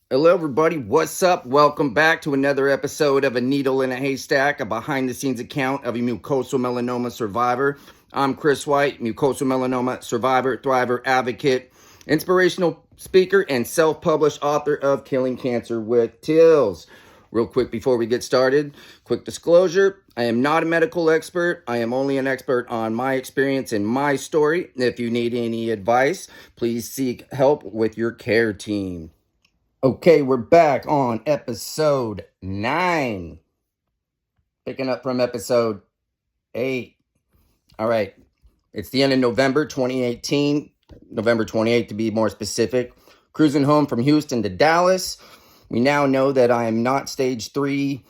Hello, everybody. What's up? Welcome back to another episode of A Needle in a Haystack, a behind the scenes account of a mucosal melanoma survivor. I'm Chris White, mucosal melanoma survivor, thriver, advocate, inspirational speaker, and self published author of Killing Cancer with Tills. Real quick before we get started, quick disclosure. I am not a medical expert. I am only an expert on my experience and my story. If you need any advice, please seek help with your care team. Okay, we're back on episode 9. Picking up from episode 8. All right. It's the end of November 2018. November 28th to be more specific. Cruising home from Houston to Dallas. We now know that I am not stage 3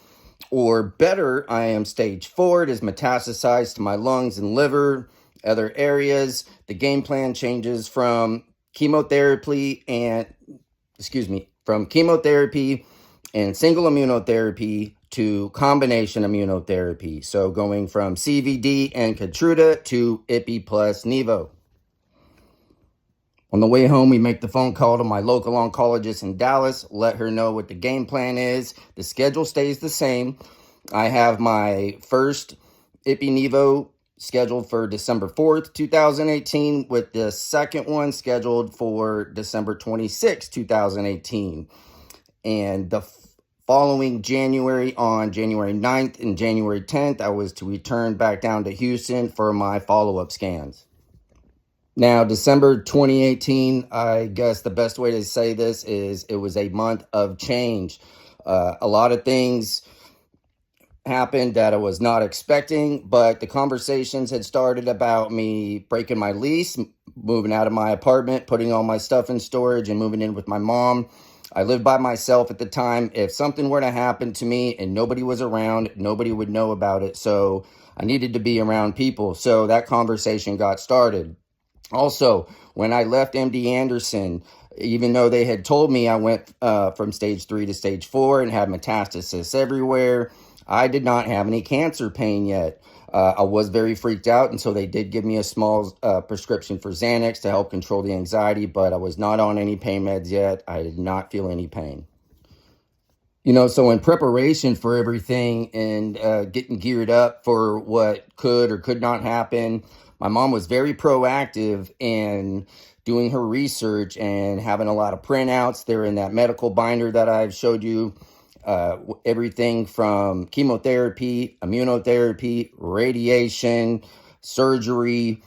or better. I am stage 4. It is metastasized to my lungs and liver, other areas. The game plan changes from chemotherapy and single immunotherapy to combination immunotherapy. So going from CVD and Keytruda to Ipi plus Nivo. On the way home, we make the phone call to my local oncologist in Dallas, let her know what the game plan is. The schedule stays the same. I have my first Ipi Nivo scheduled for December 4th, 2018, with the second one scheduled for December 26th, 2018. And the following January, on January 9th and January 10th, I was to return back down to Houston for my follow-up scans. Now, December 2018, I guess the best way to say this is it was a month of change. A lot of things happened that I was not expecting, but the conversations had started about me breaking my lease, moving out of my apartment, putting all my stuff in storage, and moving in with my mom. I lived by myself at the time. If something were to happen to me and nobody was around, nobody would know about it. So I needed to be around people. So that conversation got started. Also, when I left MD Anderson, even though they had told me I went from stage 3 to stage 4 and had metastasis everywhere, I did not have any cancer pain yet. I was very freaked out, and so they did give me a small prescription for Xanax to help control the anxiety, but I was not on any pain meds yet. I did not feel any pain. So in preparation for everything and getting geared up for what could or could not happen, my mom was very proactive in doing her research and having a lot of printouts. They're in that medical binder that I've showed you. Everything from chemotherapy, immunotherapy, radiation, surgery,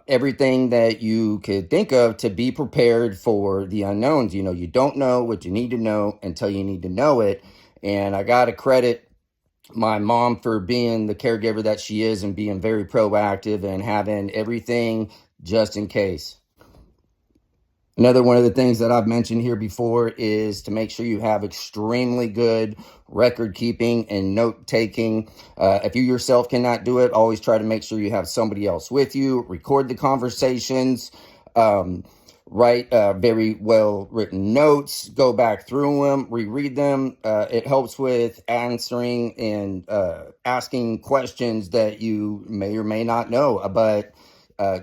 everything that you could think of to be prepared for the unknowns. You don't know what you need to know until you need to know it. And I got to credit my mom for being the caregiver that she is and being very proactive and having everything just in case. Another one of the things that I've mentioned here before is to make sure you have extremely good record keeping and note taking. If you yourself cannot do it, always try to make sure you have somebody else with you. Record the conversations, write very well written notes, go back through them, reread them. It helps with answering and asking questions that you may or may not know, but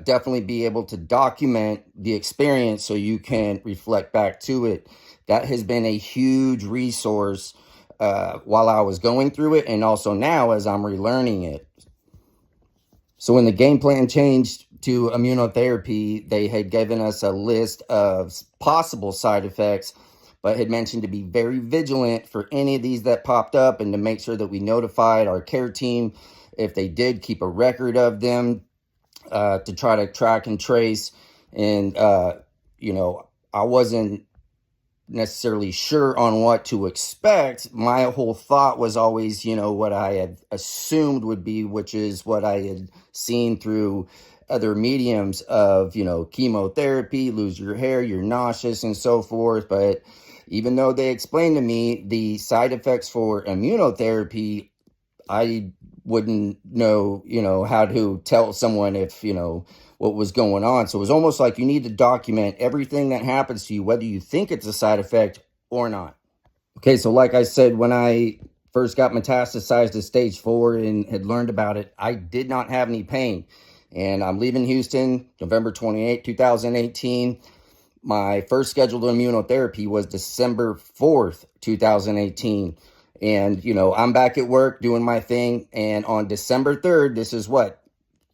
definitely be able to document the experience so you can reflect back to it. That has been a huge resource while I was going through it, and also now as I'm relearning it. So when the game plan changed to immunotherapy, they had given us a list of possible side effects, but had mentioned to be very vigilant for any of these that popped up and to make sure that we notified our care team if they did, keep a record of them to try to track and trace. And, I wasn't necessarily sure on what to expect. My whole thought was always, what I had assumed would be, which is what I had seen through other mediums of, chemotherapy, lose your hair, you're nauseous and so forth. But even though they explained to me the side effects for immunotherapy, I wouldn't know, how to tell someone if, what was going on. So it was almost like you need to document everything that happens to you, whether you think it's a side effect or not. Okay, so like I said, when I first got metastasized to stage 4 and had learned about it, I did not have any pain. And I'm leaving Houston November 28, 2018. my first scheduled immunotherapy was December 4th, 2018. And, I'm back at work doing my thing. And on December 3rd, this is what,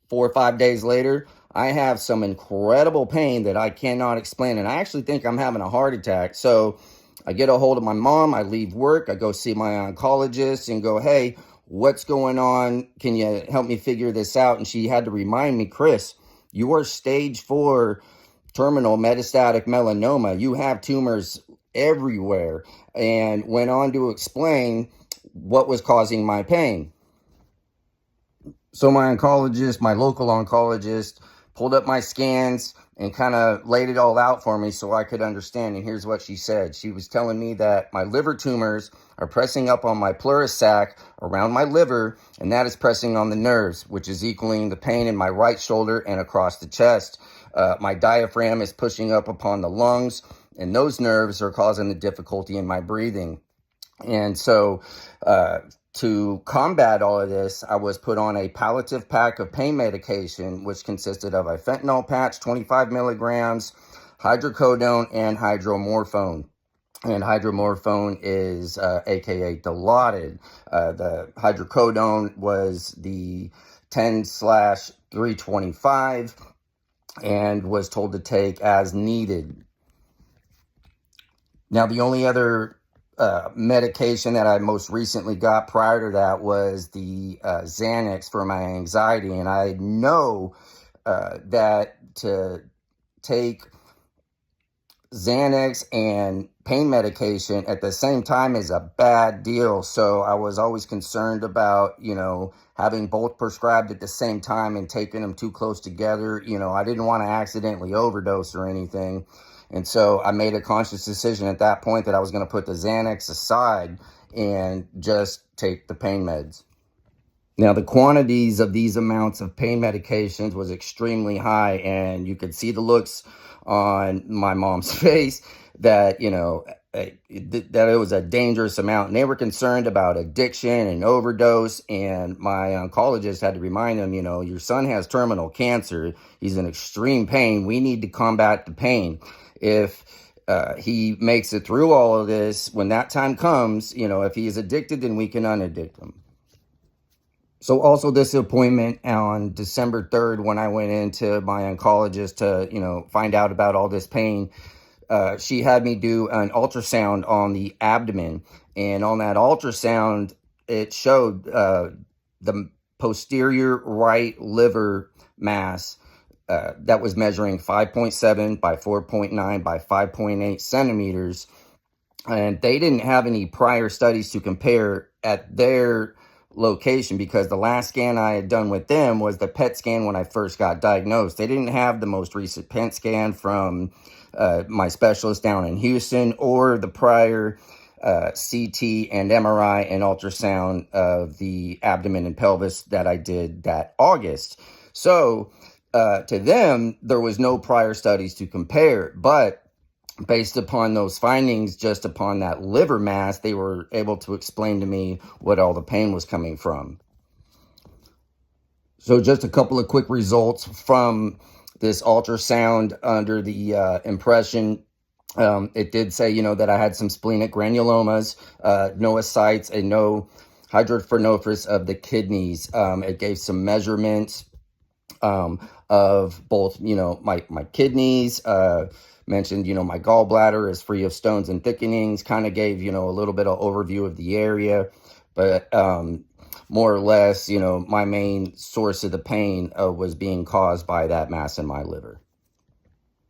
4 or 5 days later, I have some incredible pain that I cannot explain. And I actually think I'm having a heart attack. So I get a hold of my mom. I leave work. I go see my oncologist and go, hey, what's going on? Can you help me figure this out? And she had to remind me, Chris, you are stage 4 terminal metastatic melanoma. You have tumors everywhere. And went on to explain what was causing my pain. So my oncologist, my local oncologist, pulled up my scans and kind of laid it all out for me so I could understand. And here's what she said. She was telling me that my liver tumors are pressing up on my pleuris sac around my liver, and that is pressing on the nerves, which is equaling the pain in my right shoulder and across the chest. My diaphragm is pushing up upon the lungs, and those nerves are causing the difficulty in my breathing. And so to combat all of this, I was put on a palliative pack of pain medication, which consisted of a fentanyl patch, 25 milligrams, hydrocodone, and hydromorphone. And hydromorphone is aka Dilaudid. The hydrocodone was the 10/325 and was told to take as needed. Now, the only other medication that I most recently got prior to that was the Xanax for my anxiety. And I know that to take Xanax and pain medication at the same time is a bad deal. So I was always concerned about, having both prescribed at the same time and taking them too close together. I didn't want to accidentally overdose or anything. And so I made a conscious decision at that point that I was going to put the Xanax aside and just take the pain meds. Now, the quantities of these amounts of pain medications was extremely high, and you could see the looks on my mom's face that, that it was a dangerous amount. And they were concerned about addiction and overdose. And my oncologist had to remind them, your son has terminal cancer. He's in extreme pain. We need to combat the pain. If he makes it through all of this, when that time comes, if he is addicted, then we can unaddict him. So also this appointment on December 3rd, when I went into my oncologist to, find out about all this pain, she had me do an ultrasound on the abdomen. And on that ultrasound, it showed the posterior right liver mass that was measuring 5.7 by 4.9 by 5.8 centimeters. And they didn't have any prior studies to compare at their location, because the last scan I had done with them was the PET scan when I first got diagnosed. They didn't have the most recent PET scan from my specialist down in Houston, or the prior CT and MRI and ultrasound of the abdomen and pelvis that I did that August. So to them, there was no prior studies to compare, but based upon those findings, just upon that liver mass, they were able to explain to me what all the pain was coming from. So just a couple of quick results from this ultrasound under the impression. It did say, that I had some splenic granulomas, no ascites, and no hydrophenophis of the kidneys. It gave some measurements of both, my kidneys, mentioned, my gallbladder is free of stones and thickenings, kind of gave, a little bit of overview of the area. But more or less, my main source of the pain was being caused by that mass in my liver.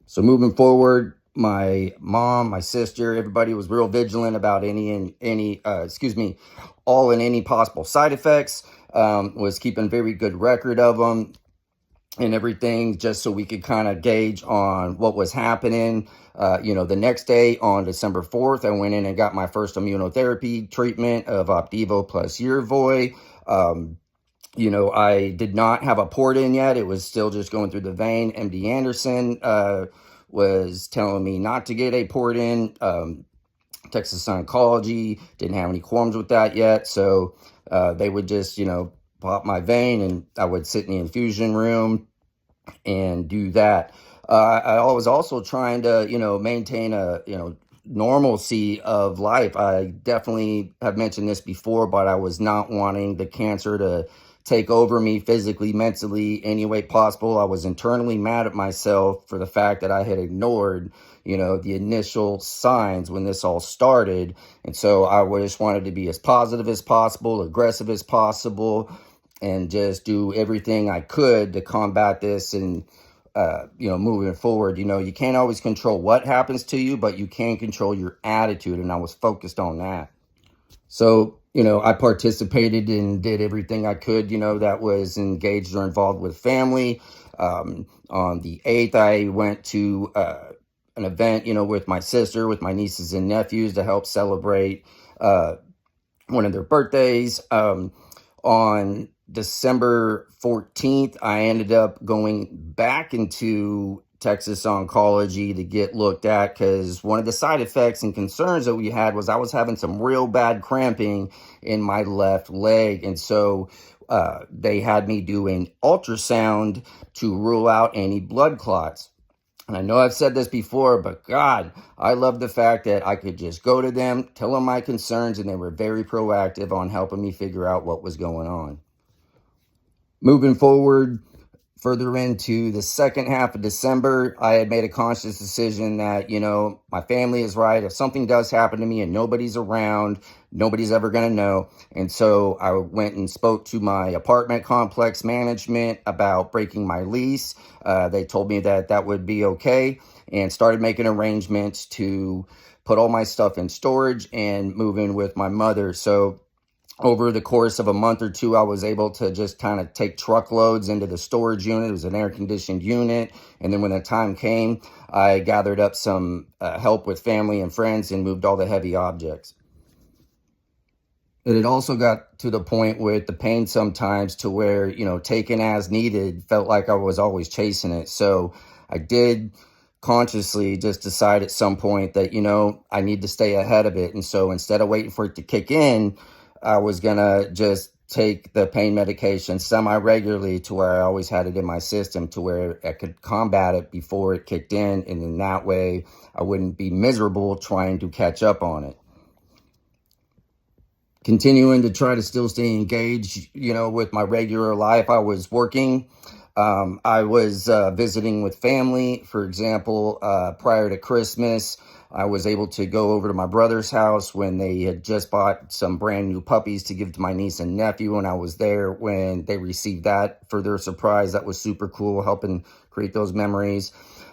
So moving forward, my mom, my sister, everybody was real vigilant about any possible side effects, was keeping very good record of them and everything, just so we could kind of gauge on what was happening. The next day on December 4th, I went in and got my first immunotherapy treatment of Opdivo plus Yervoy. I did not have a port in yet. It was still just going through the vein. MD Anderson was telling me not to get a port in. Texas Oncology didn't have any qualms with that yet. So they would just, pop my vein, and I would sit in the infusion room and do that. I was also trying to, maintain a, normalcy of life. I definitely have mentioned this before, but I was not wanting the cancer to take over me physically, mentally, any way possible. I was internally mad at myself for the fact that I had ignored, the initial signs when this all started. And so I just wanted to be as positive as possible, aggressive as possible, and just do everything I could to combat this. And moving forward, you can't always control what happens to you, but you can control your attitude. And I was focused on that. So, I participated and did everything I could, that was engaged or involved with family. On the 8th, I went to an event, with my sister, with my nieces and nephews to help celebrate one of their birthdays. On December 14th, I ended up going back into Texas oncology to get looked at, because one of the side effects and concerns that we had was I was having some real bad cramping in my left leg. And so they had me do an ultrasound to rule out any blood clots. And I know I've said this before, but God, I love the fact that I could just go to them, tell them my concerns, and they were very proactive on helping me figure out what was going on. Moving forward, further into the second half of December, I had made a conscious decision that, my family is right. If something does happen to me and nobody's around, nobody's ever going to know. And so I went and spoke to my apartment complex management about breaking my lease. They told me that that would be okay, and started making arrangements to put all my stuff in storage and move in with my mother. So over the course of a month or two, I was able to just kind of take truckloads into the storage unit. It was an air-conditioned unit. And then when the time came, I gathered up some help with family and friends and moved all the heavy objects. It had also got to the point with the pain sometimes to where, taken as needed, felt like I was always chasing it. So I did consciously just decide at some point that, I need to stay ahead of it. And so instead of waiting for it to kick in, I was going to just take the pain medication semi-regularly to where I always had it in my system to where I could combat it before it kicked in. And in that way, I wouldn't be miserable trying to catch up on it. Continuing to try to still stay engaged, with my regular life. I was working. I was visiting with family. For example, prior to Christmas, I was able to go over to my brother's house when they had just bought some brand new puppies to give to my niece and nephew. And I was there when they received that for their surprise. That was super cool, helping create those memories.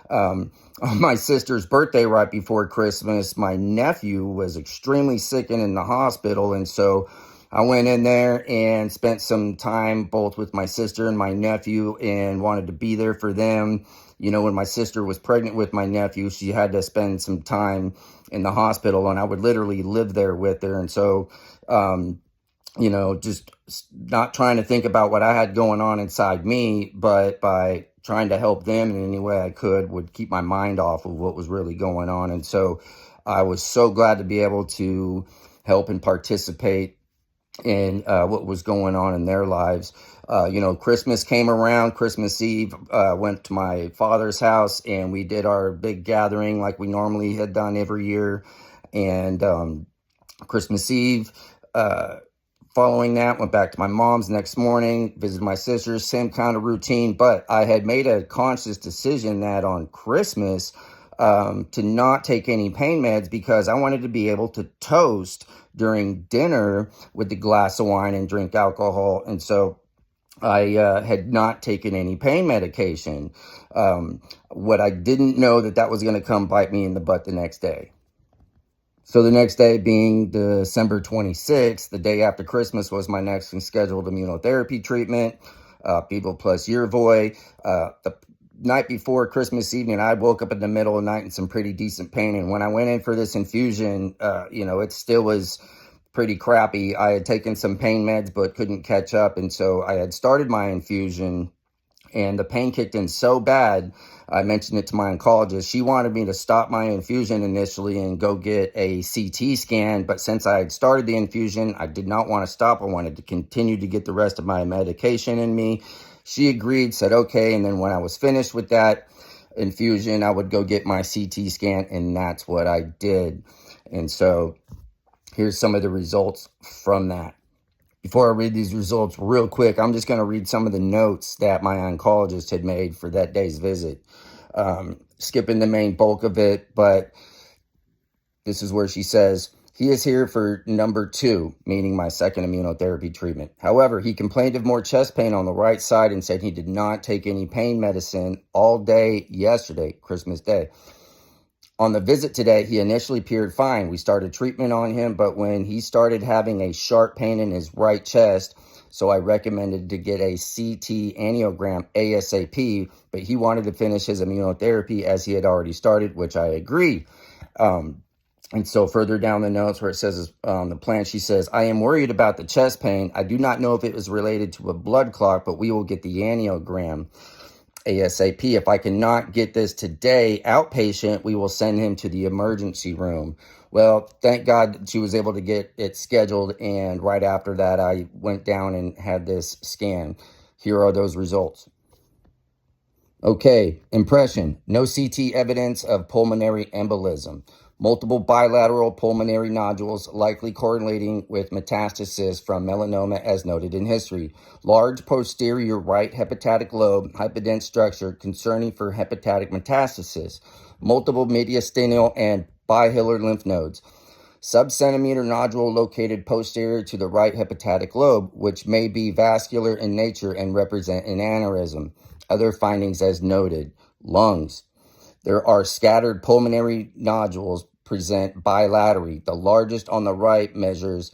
On my sister's birthday right before Christmas, my nephew was extremely sick and in the hospital. And so I went in there and spent some time both with my sister and my nephew and wanted to be there for them. When my sister was pregnant with my nephew, she had to spend some time in the hospital, and I would literally live there with her. And so, just not trying to think about what I had going on inside me, but by trying to help them in any way I could, would keep my mind off of what was really going on. And so I was so glad to be able to help and participate in what was going on in their lives. Christmas came around, Christmas Eve, went to my father's house, and we did our big gathering like we normally had done every year. And Christmas Eve, following that, went back to my mom's next morning, visited my sisters, same kind of routine. But I had made a conscious decision that on Christmas, to not take any pain meds, because I wanted to be able to toast during dinner with a glass of wine and drink alcohol. And so I had not taken any pain medication. What I didn't know that was going to come bite me in the butt the next day. So the next day, being December 26th, the day after Christmas, was my next scheduled immunotherapy treatment, Bevo plus Yervoy. The night before Christmas evening, I woke up in the middle of the night in some pretty decent pain. And when I went in for this infusion, it still was pretty crappy. I had taken some pain meds, but couldn't catch up. And so I had started my infusion, and the pain kicked in so bad. I mentioned it to my oncologist. She wanted me to stop my infusion initially and go get a CT scan. But since I had started the infusion, I did not want to stop. I wanted to continue to get the rest of my medication in me. She agreed, said okay. And then when I was finished with that, infusion, I would go get my CT scan, and that's what I did. And so here's some of the results from that. Before I read these results real quick, I'm just going to read some of the notes that my oncologist had made for that day's visit. Skipping the main bulk of it, but this is where she says, he is here for number 2, meaning my second immunotherapy treatment. However, he complained of more chest pain on the right side and said he did not take any pain medicine all day yesterday, Christmas Day. On the visit today, he initially appeared fine. We started treatment on him, but when he started having a sharp pain in his right chest, so I recommended to get a CT angiogram ASAP, but he wanted to finish his immunotherapy as he had already started, which I agree. And so further down the notes where it says on the plan, she says, I am worried about the chest pain. I do not know if it was related to a blood clot, but we will get the angiogram ASAP. If I cannot get this today, outpatient, we will send him to the emergency room. Well, thank God she was able to get it scheduled. And right after that, I went down and had this scan. Here are those results. Okay, impression. No CT evidence of pulmonary embolism. Multiple bilateral pulmonary nodules likely correlating with metastasis from melanoma as noted in history. Large posterior right hepatic lobe, hypodense structure concerning for hepatic metastasis. Multiple mediastinal and bihilar lymph nodes. Sub-centimeter nodule located posterior to the right hepatic lobe, which may be vascular in nature and represent an aneurysm. Other findings as noted. Lungs. There are scattered pulmonary nodules present bilaterally. The largest on the right measures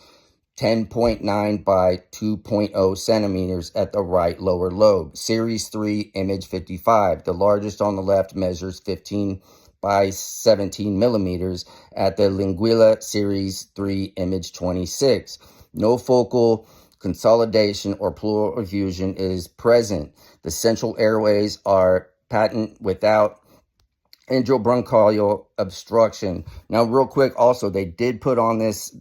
10.9 by 2.0 centimeters at the right lower lobe. Series 3, image 55. The largest on the left measures 15 by 17 millimeters at the linguilla, series 3, image 26. No focal consolidation or pleural effusion is present. The central airways are patent without enterobronchial obstruction. Now, real quick, also, they did put on this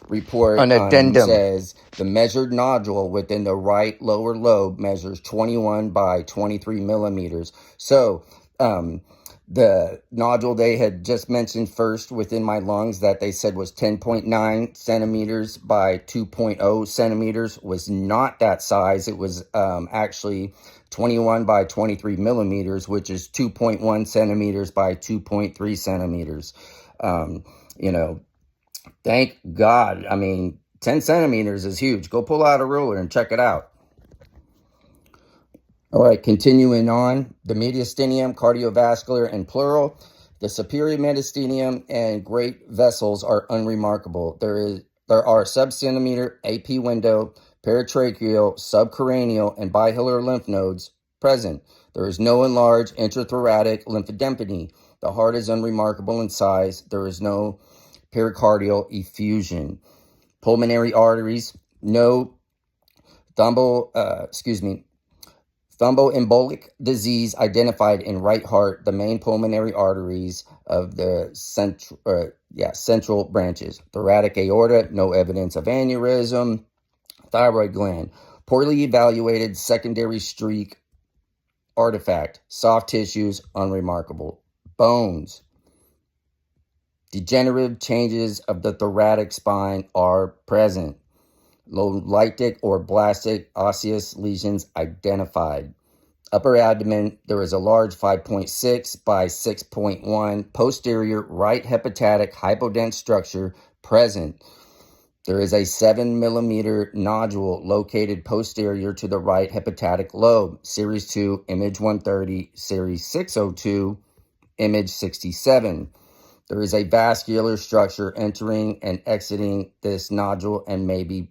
report an addendum. Says the measured nodule within the right lower lobe measures 21 by 23 millimeters. So, the nodule they had just mentioned first within my lungs that they said was 10.9 centimeters by 2.0 centimeters was not that size. It was actually 21 by 23 millimeters, which is 2.1 centimeters by 2.3 centimeters. Thank God. I mean, 10 centimeters is huge. Go pull out a ruler and check it out. All right, continuing on, the mediastinum, cardiovascular, and pleural. The superior mediastinum and great vessels are unremarkable. There are sub-centimeter AP window, paratracheal, subcranial, and bihilar lymph nodes present. There is no enlarged intrathoracic lymphadenopathy. The heart is unremarkable in size. There is no pericardial effusion. Pulmonary arteries, no thromboembolic disease identified in right heart, the main pulmonary arteries of the central branches. Thoracic aorta, no evidence of aneurysm. Thyroid gland, poorly evaluated secondary streak artifact. Soft tissues, unremarkable. Bones, degenerative changes of the thoracic spine are present. Low-lytic or blastic osseous lesions identified. Upper abdomen, there is a large 5.6 by 6.1 posterior right hepatic hypodense structure present. There is a 7 millimeter nodule located posterior to the right hepatic lobe. Series 2, image 130, series 602, image 67. There is a vascular structure entering and exiting this nodule and maybe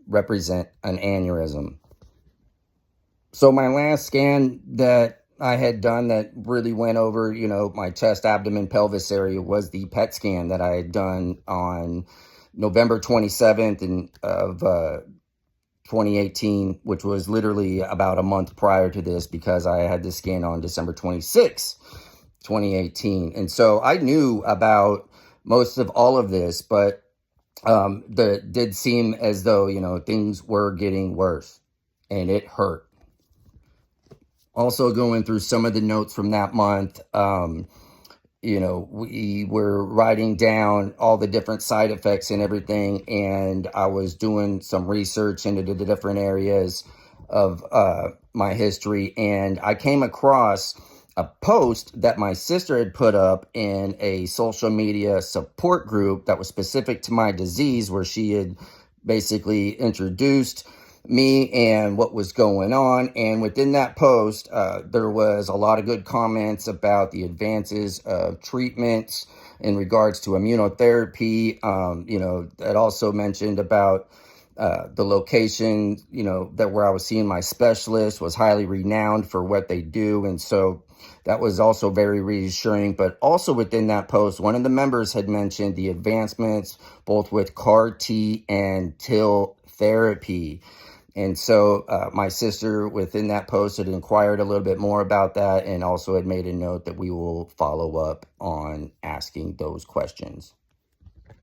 represent an aneurysm. So my last scan that I had done that really went over, my chest, abdomen, pelvis area was the PET scan that I had done on November 27th of 2018, which was literally about a month prior to this because I had this scan on December 26th. 2018. And so I knew about most of all of this, but it did seem as though, things were getting worse and it hurt. Also going through some of the notes from that month, we were writing down all the different side effects and everything, and I was doing some research into the different areas of my history, and I came across a post that my sister had put up in a social media support group that was specific to my disease, where she had basically introduced me and what was going on. And within that post, there was a lot of good comments about the advances of treatments in regards to immunotherapy. That also mentioned about the location, that where I was seeing my specialist was highly renowned for what they do. And so that was also very reassuring. But also within that post, one of the members had mentioned the advancements both with CAR T and TIL therapy. And so my sister within that post had inquired a little bit more about that, and also had made a note that we will follow up on asking those questions.